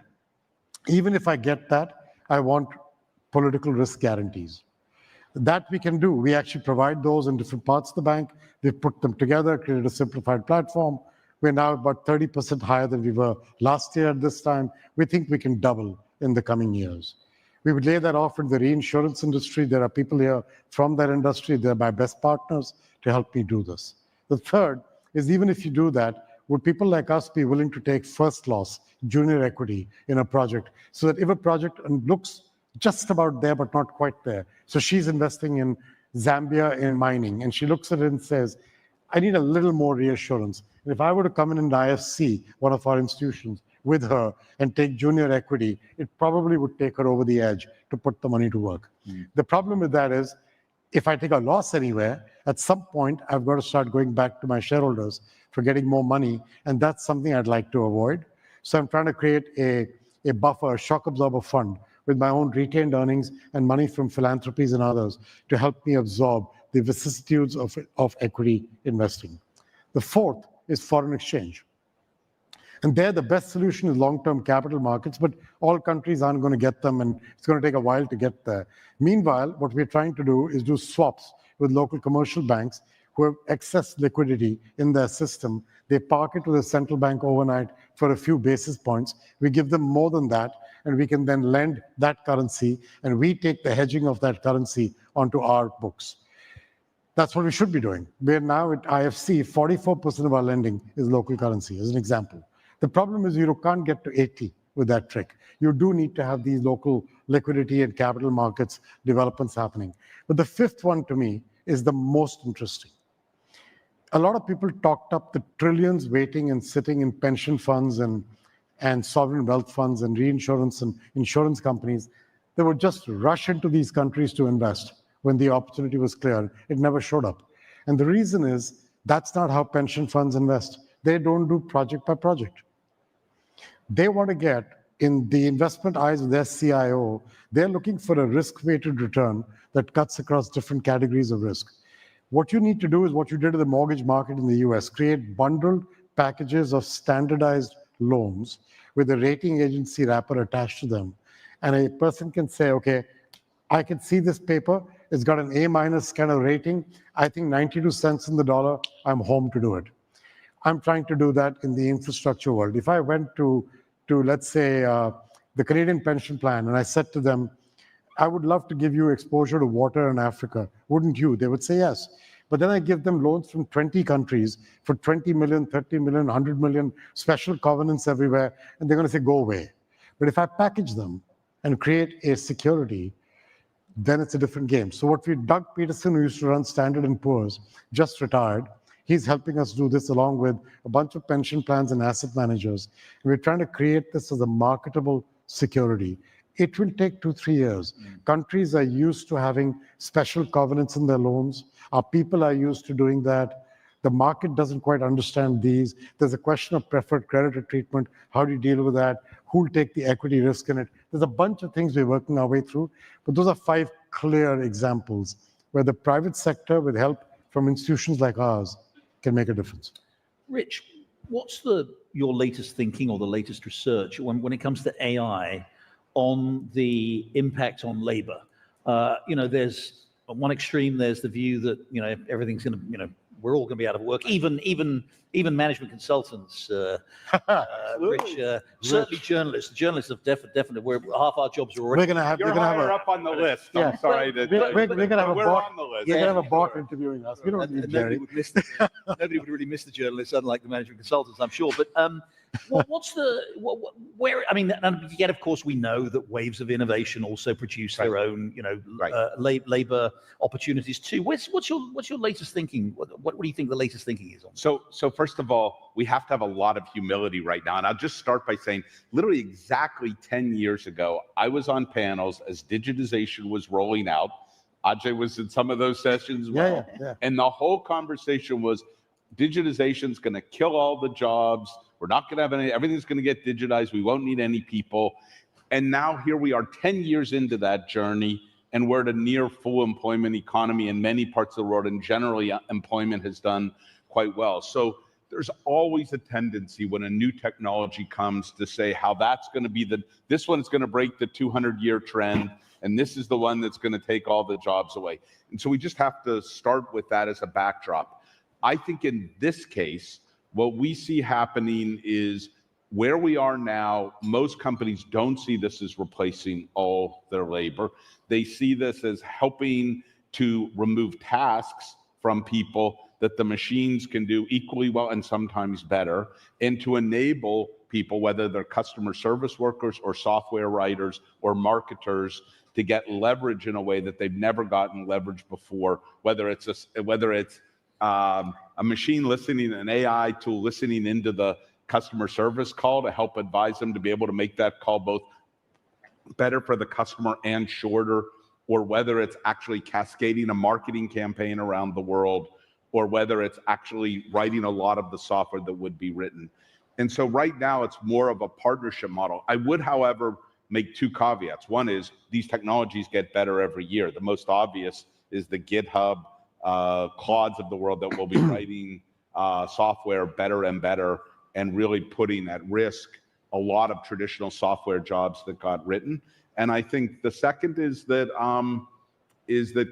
even if I get that, I want political risk guarantees. That we can do. We actually provide those in different parts of the bank. We've put them together, created a simplified platform. We're now about 30% higher than we were last year at this time. We think we can double in the coming years. We would lay that off in the reinsurance industry. There are people here from that industry. They're my best partners to help me do this. The third is, even if you do that, would people like us be willing to take first loss, junior equity in a project, so that if a project looks just about there but not quite there. So she's investing in Zambia in mining, and she looks at it and says, I need a little more reassurance. And if I were to come in an IFC, one of our institutions, with her and take junior equity, it probably would take her over the edge to put the money to work. The problem with that is, if I take a loss anywhere, at some point, I've got to start going back to my shareholders for getting more money, and that's something I'd like to avoid. So I'm trying to create a buffer, a shock absorber fund with my own retained earnings and money from philanthropies and others to help me absorb the vicissitudes of equity investing. The fourth is foreign exchange. And there, the best solution is long-term capital markets, but all countries aren't going to get them, and it's going to take a while to get there. Meanwhile, what we're trying to do is do swaps with local commercial banks who have excess liquidity in their system. They park it with a central bank overnight for a few basis points. We give them more than that, and we can then lend that currency, and we take the hedging of that currency onto our books. That's what we should be doing. We're now at IFC, 44% of our lending is local currency, as an example. The problem is you can't get to 80 with that trick. You do need to have these local liquidity and capital markets developments happening. But the fifth one, to me, is the most interesting. A lot of people talked up the trillions waiting and sitting in pension funds and and sovereign wealth funds and reinsurance and insurance companies, they would just rush into these countries to invest when the opportunity was clear. It never showed up. And the reason is that's not how pension funds invest. They don't do project by project. They want to get, in the investment eyes of their CIO, they're looking for a risk-weighted return that cuts across different categories of risk. What you need to do is what you did in the mortgage market in the US, create bundled packages of standardized loans with a rating agency wrapper attached to them. And a person can say, okay, I can see this paper, it's got an A- kind of rating. I think 92 cents in the dollar, I'm home to do it. I'm trying to do that in the infrastructure world. If I went to let's say, the Canadian pension plan, and I said to them, I would love to give you exposure to water in Africa. Wouldn't you? They would say yes. But then I give them loans from 20 countries for 20 million, 30 million, 100 million, special covenants everywhere, and they're going to say, go away. But if I package them and create a security, then it's a different game. So Doug Peterson, who used to run Standard & Poor's, just retired. He's helping us do this along with a bunch of pension plans and asset managers. And we're trying to create this as a marketable security. It will take 2-3 years. Countries are used to having special covenants in their loans. Our people are used to doing that. The market doesn't quite understand these. There's a question of preferred creditor treatment. How do you deal with that? Who will take the equity risk in it? There's a bunch of things we're working our way through. But those are 5 clear examples where the private sector, with help from institutions like ours, can make a difference. Rich, what's your latest thinking or the latest research when it comes to AI on the impact on labor? There's on one extreme, there's the view that everything's going to, we're all going to be out of work, even management consultants. Rich, certainly journalists. Journalists have definitely. Half our jobs are already. We're gonna have. You're higher up on the list. Yeah. I'm sorry. We're gonna have a we're bot. on the list. We're gonna have a bot interviewing us. We don't need Jerry. Nobody would really miss the journalists, unlike the management consultants, I'm sure. But where? I mean, and yet, of course, we know that waves of innovation also produce their own, labor opportunities too. What's your latest thinking? What do you think the latest thinking is on? So first of all, we have to have a lot of humility right now. And I'll just start by saying, literally exactly 10 years ago, I was on panels as digitization was rolling out. Ajay was in some of those sessions as well. Yeah. And the whole conversation was, digitization's going to kill all the jobs. We're not going to have everything's going to get digitized. We won't need any people. And now here we are 10 years into that journey, and we're at a near full employment economy in many parts of the world, and generally employment has done quite well. So there's always a tendency when a new technology comes to say how that's going to be this one's going to break the 200-year trend, and this is the one that's going to take all the jobs away. And so we just have to start with that as a backdrop. I think in this case, what we see happening is where we are now, most companies don't see this as replacing all their labor. They see this as helping to remove tasks from people that the machines can do equally well and sometimes better, and to enable people, whether they're customer service workers or software writers or marketers, to get leverage in a way that they've never gotten leverage before, whether it's a machine listening, an AI tool listening into the customer service call to help advise them to be able to make that call both better for the customer and shorter, or whether it's actually cascading a marketing campaign around the world, or whether it's actually writing a lot of the software that would be written. And so right now it's more of a partnership model. I would, however, make 2 caveats. One is these technologies get better every year. The most obvious is the GitHub, Claudes of the world that will be writing software better and better, and really putting at risk a lot of traditional software jobs that got written. And I think the second is that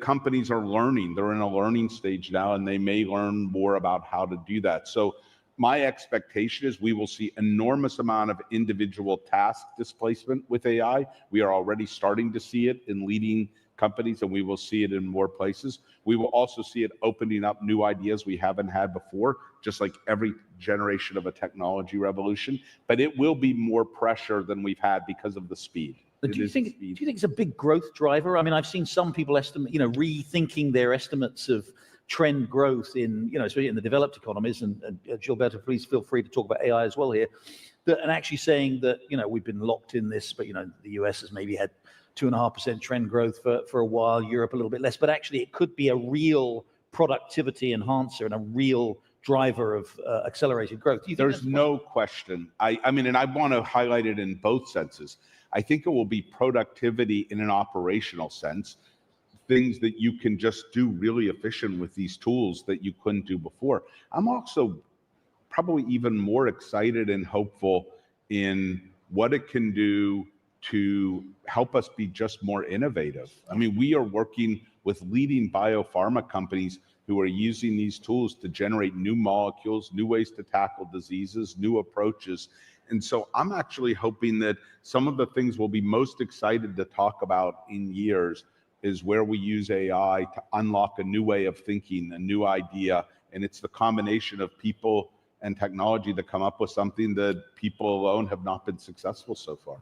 companies are learning. They're in a learning stage now, and they may learn more about how to do that. So my expectation is we will see enormous amount of individual task displacement with AI. We are already starting to see it in leading companies, and we will see it in more places. We will also see it opening up new ideas we haven't had before, just like every generation of a technology revolution. But it will be more pressure than we've had because of the speed. Do you think it's a big growth driver? I mean, I've seen some people estimate, rethinking their estimates of trend growth in, especially in the developed economies. And Gilberto, please feel free to talk about AI as well here. and actually saying that, we've been locked in this, but, the US has maybe had 2.5% trend growth for a while, Europe a little bit less, but actually it could be a real productivity enhancer and a real driver of accelerated growth. Do you think There's no question. I mean, and I want to highlight it in both senses. I think it will be productivity in an operational sense, things that you can just do really efficient with these tools that you couldn't do before. I'm also probably even more excited and hopeful in what it can do to help us be just more innovative. I mean, we are working with leading biopharma companies who are using these tools to generate new molecules, new ways to tackle diseases, new approaches. And so I'm actually hoping that some of the things we'll be most excited to talk about in years is where we use AI to unlock a new way of thinking, a new idea. And it's the combination of people and technology to come up with something that people alone have not been successful so far.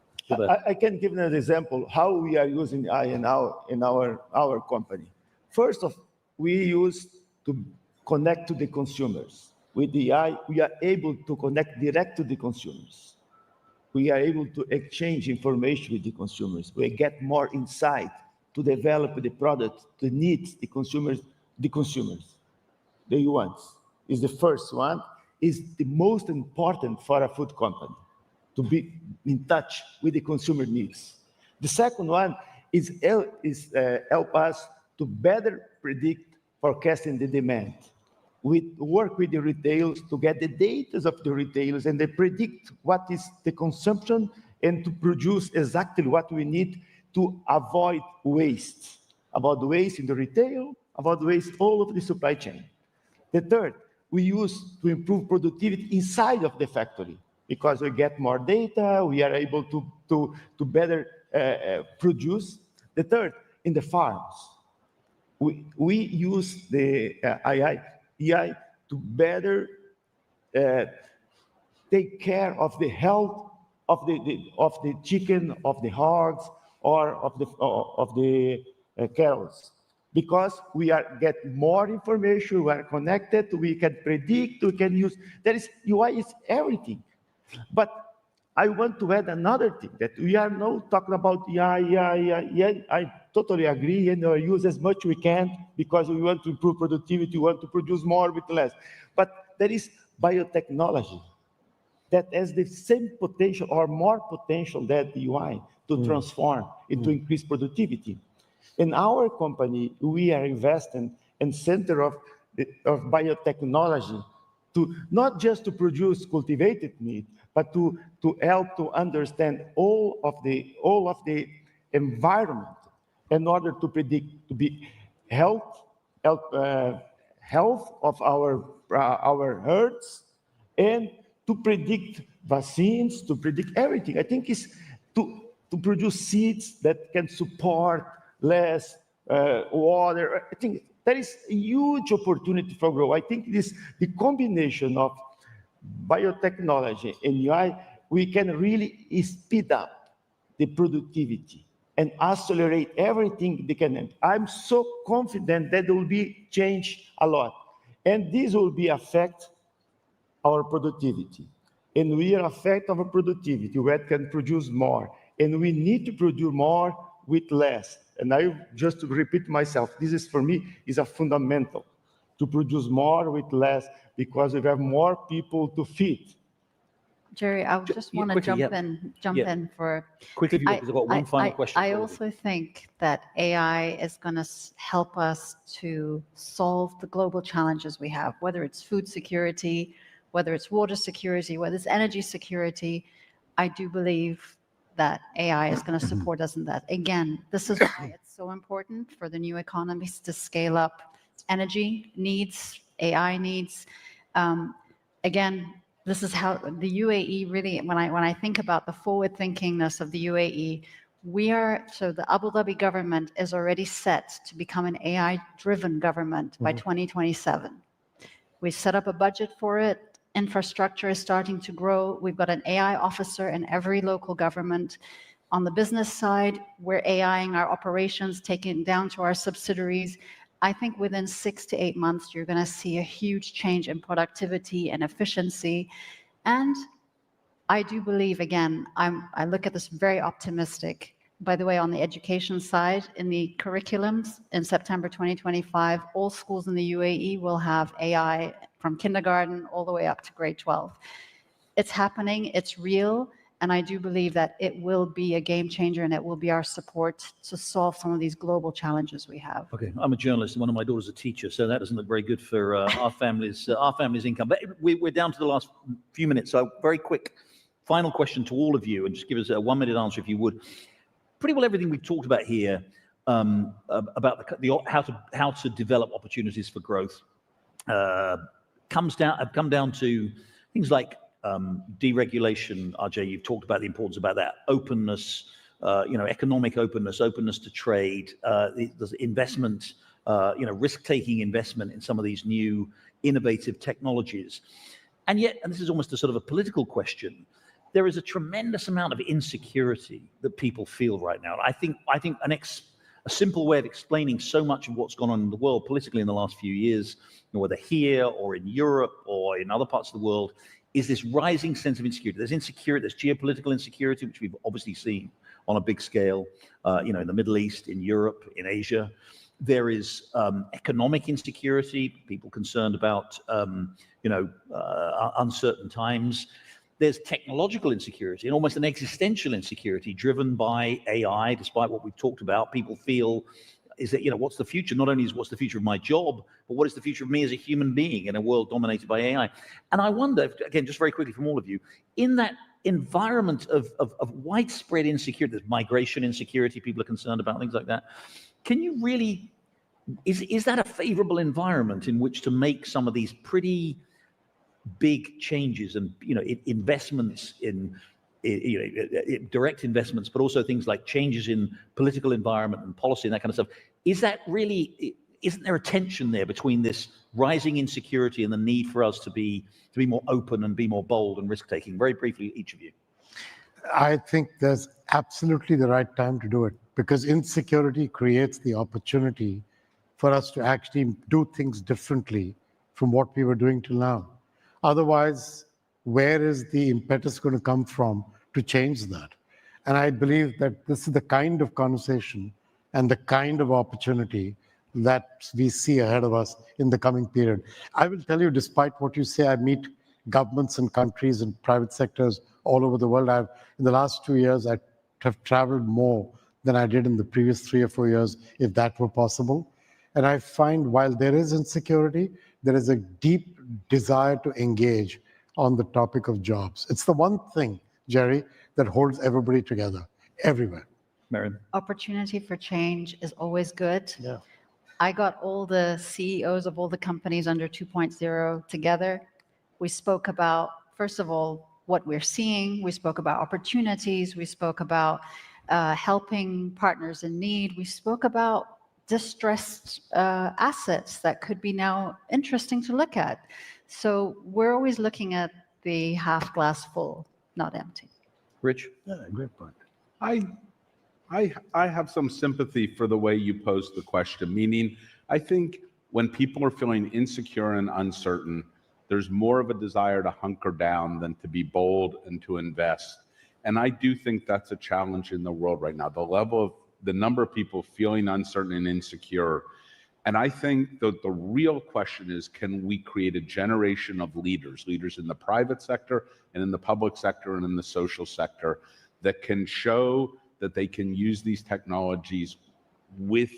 I can give an example how we are using AI in our company. First of, we use to connect to the consumers. With the AI, we are able to connect direct to the consumers. We are able to exchange information with the consumers. We get more insight to develop the product, the needs, the consumers, the wants. Is the first one, is the most important for a food company, to be in touch with the consumer needs. The second one is help us to better predict forecasting the demand. We work with the retailers to get the data of the retailers and they predict what is the consumption and to produce exactly what we need to avoid waste. About the waste in the retail, about the waste all of the supply chain. The third, we use to improve productivity inside of the factory because we get more data, we are able to better produce. The third, in the farms, we use the AI to better take care of the health of the chicken, of the hogs, or of the cows. Because we get more information, we are connected, we can predict, we can use. UI is everything. But I want to add another thing, that we are now talking about AI. I totally agree, and we use as much we can because we want to improve productivity, we want to produce more with less. But there is biotechnology that has the same potential or more potential than the UI to transform and to increase productivity. In our company, we are investing in center of biotechnology to not just to produce cultivated meat, but to help to understand all of the environment in order to predict to be health of our herds and to predict vaccines, to predict everything. I think it's to produce seeds that can support less water. I think there is a huge opportunity for growth. I think the combination of biotechnology and AI, we can really speed up the productivity and accelerate everything they can. I'm so confident that there will be change a lot. And this will be affect our productivity. And we are affect our productivity. We can produce more. And we need to produce more with less. And I just to repeat myself, this is for me is a fundamental to produce more with less because we have more people to feed. Jerry, I just want to jump in for quickly. I've got one final question. I also think that AI is going to help us to solve the global challenges we have, whether it's food security, whether it's water security, whether it's energy security. I do believe that AI is going to support us in that. Again, this is why it's so important for the new economies to scale up energy needs, AI needs. Again, this is how the UAE really, when I think about the forward thinkingness of the UAE, so the Abu Dhabi government is already set to become an AI-driven government by 2027. We set up a budget for it. Infrastructure is starting to grow. We've got an AI officer in every local government. On the business side, we're AIing our operations, taking it down to our subsidiaries. I think within 6 to 8 months, you're going to see a huge change in productivity and efficiency. And I do believe, again, I look at this very optimistic. By the way, on the education side, in the curriculums in September 2025, all schools in the UAE will have AI from kindergarten all the way up to grade 12. It's happening, it's real, and I do believe that it will be a game changer and it will be our support to solve some of these global challenges we have. Okay, I'm a journalist and one of my daughters is a teacher, so that doesn't look very good for our family's income. But we're down to the last few minutes, so very quick final question to all of you, and just give us a 1-minute answer if you would. Pretty well everything we've talked about here about how to develop opportunities for growth have come down to things like deregulation. Ajay, you've talked about the importance about that, openness, economic openness to trade, there's investment, risk-taking investment in some of these new innovative technologies. And yet, and this is almost a sort of a political question, there is a tremendous amount of insecurity that people feel right now. I think a simple way of explaining so much of what's gone on in the world politically in the last few years, whether here or in Europe or in other parts of the world, is this rising sense of insecurity. There's insecurity, there's geopolitical insecurity, which we've obviously seen on a big scale, in the Middle East, in Europe, in Asia. There is economic insecurity, people concerned about, uncertain times. There's technological insecurity and almost an existential insecurity driven by AI, despite what we've talked about. People feel is that, what's the future? Not only is what's the future of my job, but what is the future of me as a human being in a world dominated by AI? And I wonder, again, just very quickly from all of you, in that environment of widespread insecurity, there's migration insecurity, people are concerned about things like that. Can you really, is that a favorable environment in which to make some of these pretty big changes and investments in direct investments, but also things like changes in political environment and policy and that kind of stuff? Is that really, isn't there a tension there between this rising insecurity and the need for us to be more open and be more bold and risk-taking? Very briefly, each of you. I think there's absolutely the right time to do it, because insecurity creates the opportunity for us to actually do things differently from what we were doing till now. Otherwise, where is the impetus going to come from to change that? And I believe that this is the kind of conversation and the kind of opportunity that we see ahead of us in the coming period. I will tell you, despite what you say, I meet governments and countries and private sectors all over the world. In the last 2 years, I have traveled more than I did in the previous 3 or 4 years, if that were possible. And I find while there is insecurity, there is a deep desire to engage on the topic of jobs. It's the one thing, Jerry, that holds everybody together, everywhere. Mariam? Opportunity for change is always good. Yeah. I got all the CEOs of all the companies under 2.0 together. We spoke about, first of all, what we're seeing. We spoke about opportunities. We spoke about helping partners in need. We spoke about distressed assets that could be now interesting to look at. So we're always looking at the half glass full, not empty. Rich? Yeah, great point. I have some sympathy for the way you posed the question, meaning I think when people are feeling insecure and uncertain, there's more of a desire to hunker down than to be bold and to invest. And I do think that's a challenge in the world right now, the number of people feeling uncertain and insecure. And I think that the real question is, can we create a generation of leaders in the private sector and in the public sector and in the social sector that can show that they can use these technologies with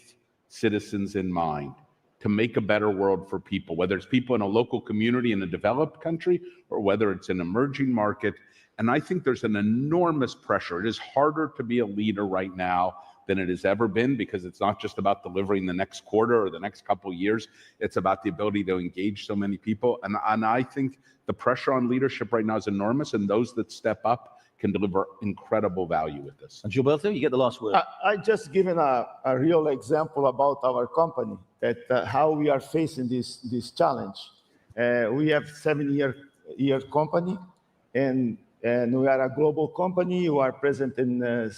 citizens in mind to make a better world for people, whether it's people in a local community in a developed country or whether it's an emerging market. And I think there's an enormous pressure. It is harder to be a leader right now than it has ever been, because it's not just about delivering the next quarter or the next couple of years. It's about the ability to engage so many people. And I think the pressure on leadership right now is enormous, and those that step up can deliver incredible value with this. And Gilberto, you get the last word. I just given a real example about our company, that how we are facing this challenge. We have 7-year company, and we are a global company. We are present in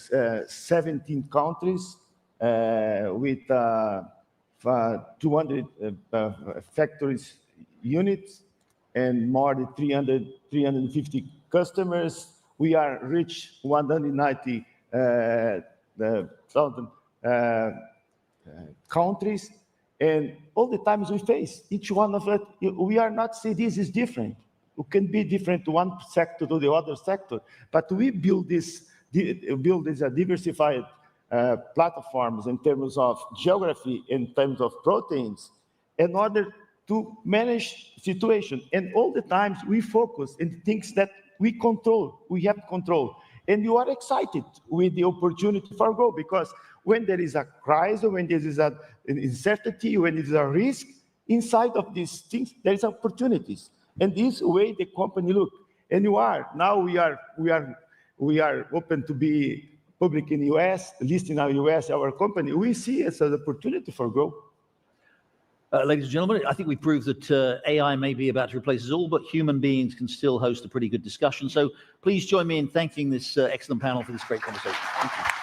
17 countries with 200 factories units and more than 350 customers, we are reach 190,000 countries, and all the times we face, each one of it, we are not say this is different. It can be different to one sector to the other sector, but we build this diversified platforms in terms of geography, in terms of proteins, in order to manage situation. And all the times we focus in things that we control, we have control. And you are excited with the opportunity for growth, because when there is a crisis, when there is an uncertainty, when there is a risk, inside of these things, there is opportunities. And this way the company look. And you are, now we are open to be public in the US, listed in the US, our company. We see it as an opportunity for growth. Ladies and gentlemen, I think we proved that AI may be about to replace us all, but human beings can still host a pretty good discussion. So please join me in thanking this excellent panel for this great conversation. Thank you.